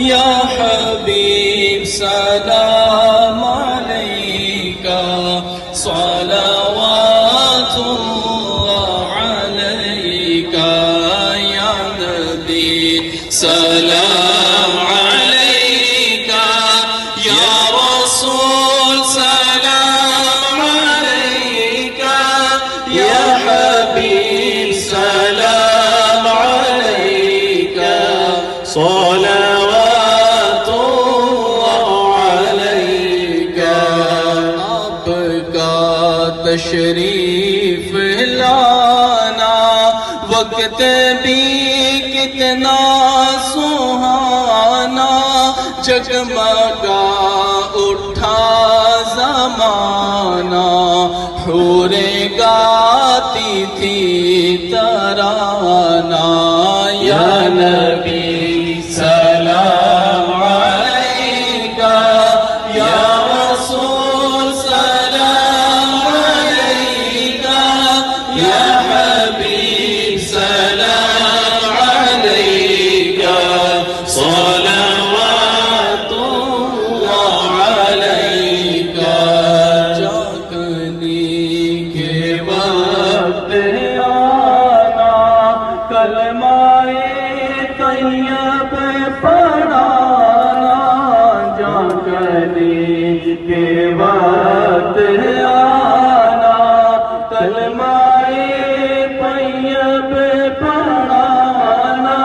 या हबीब सलाम अलैका सलावातुल्लाह अलैका या नबी सलाम अलैका या रसूल सलाम अलैका या हबीब सलाम अलैका तशरीफ लाना वक्त भी कितना सुहाना जगमगा उठा ज़माना हूरे गाती थी तराना या नबी सलाम अलैका या रसूल सलाम अलैका या हबीब सलाम अलैका सलावतुल्लाह अलैका जागने के वक्त आना कलमाए तैयब पढ़ाना जागने के वक्त आना कलमाए तैयब पढ़ाना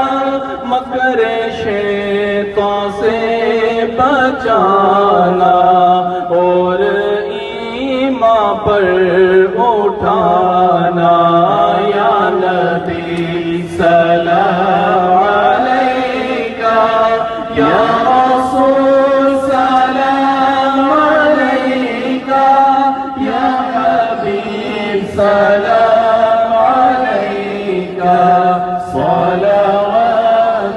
मकर शैतान से बचाना और ईमान पर उठाना या नबी सलाम अलैका या रसूल सलाम अलैका या हबीब सलाम अलैका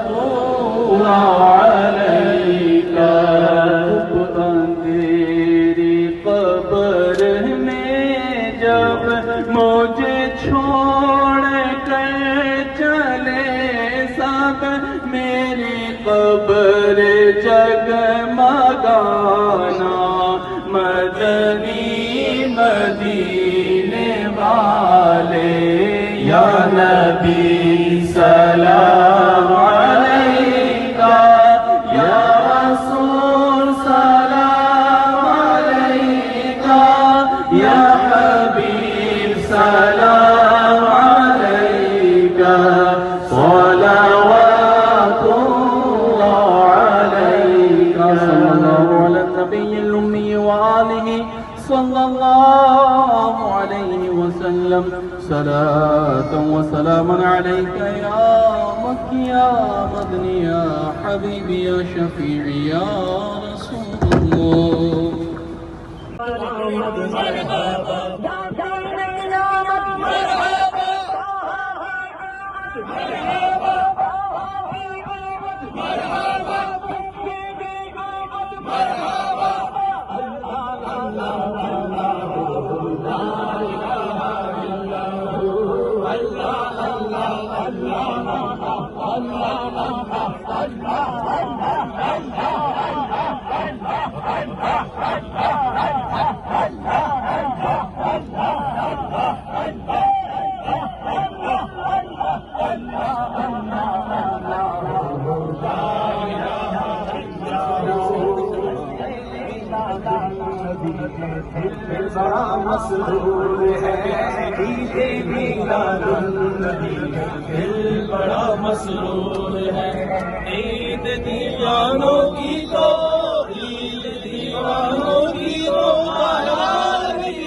सलावतुल्लाह अलैका तुम अंधेरी कब्र में जब मुझे छोड़ कर चले सब मेरी कब्र जगमगाना मदनी मदीने वाले या नबी सलाम अलैका या रसूल सलाम अलैका या हबीब सलाम अलैका सलावतुल्लाह अलैका सल्लल्लाहु अला नबिय्यिल उम्मी व आलिहि सल्लल्लाहु अलैहि वसल्लम सलातन व सलामन अलैका या मक्की या मदनी या हबीबी या शफीई या बड़ा मसरूर है दीदे मीलादुन्नबी दिल बड़ा मसरूर है ईद दीवानों की तो ईद दीवानों की तो बाहर की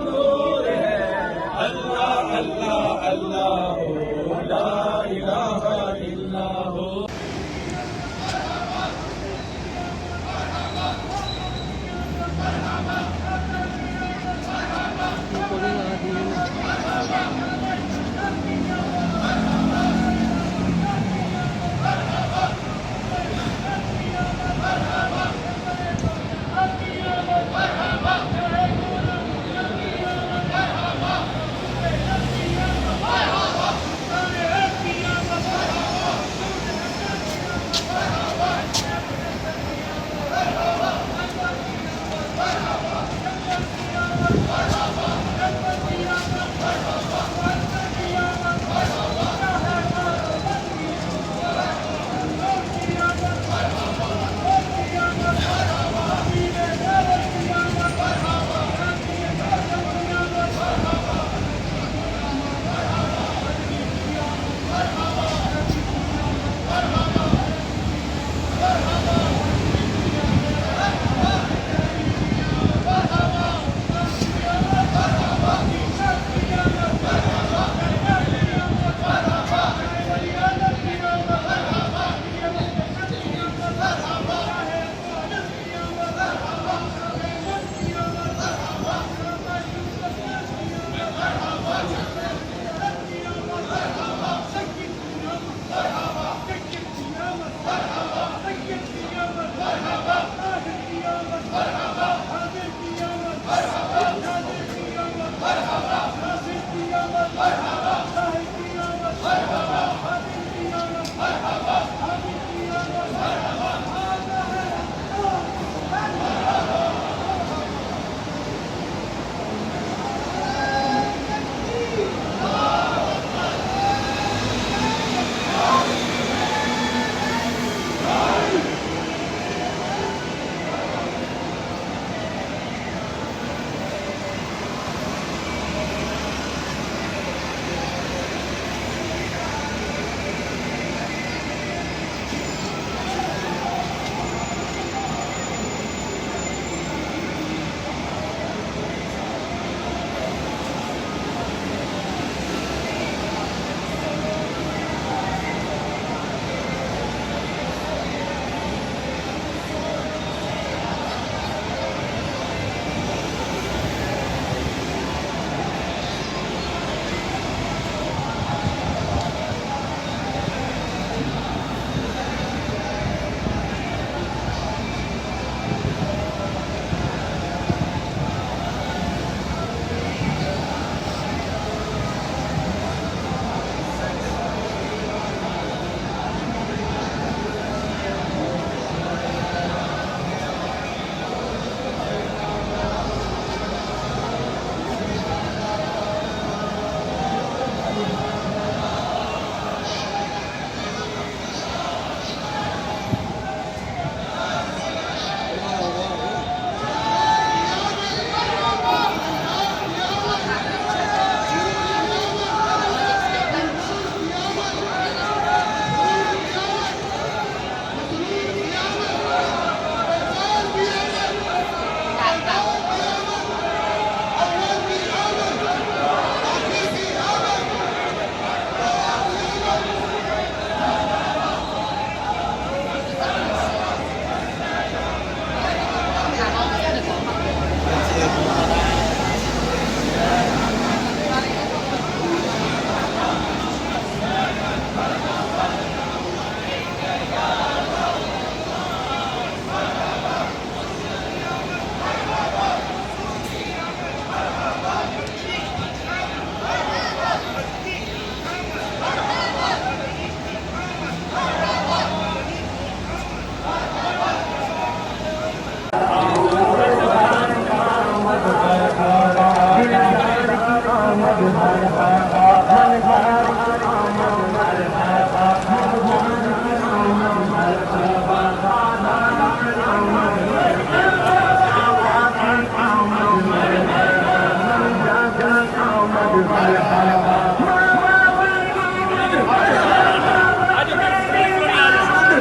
नूर है अल्लाह अल्लाह अल्लाह ला इलाहा इल्लल्लाह Marhaba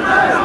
है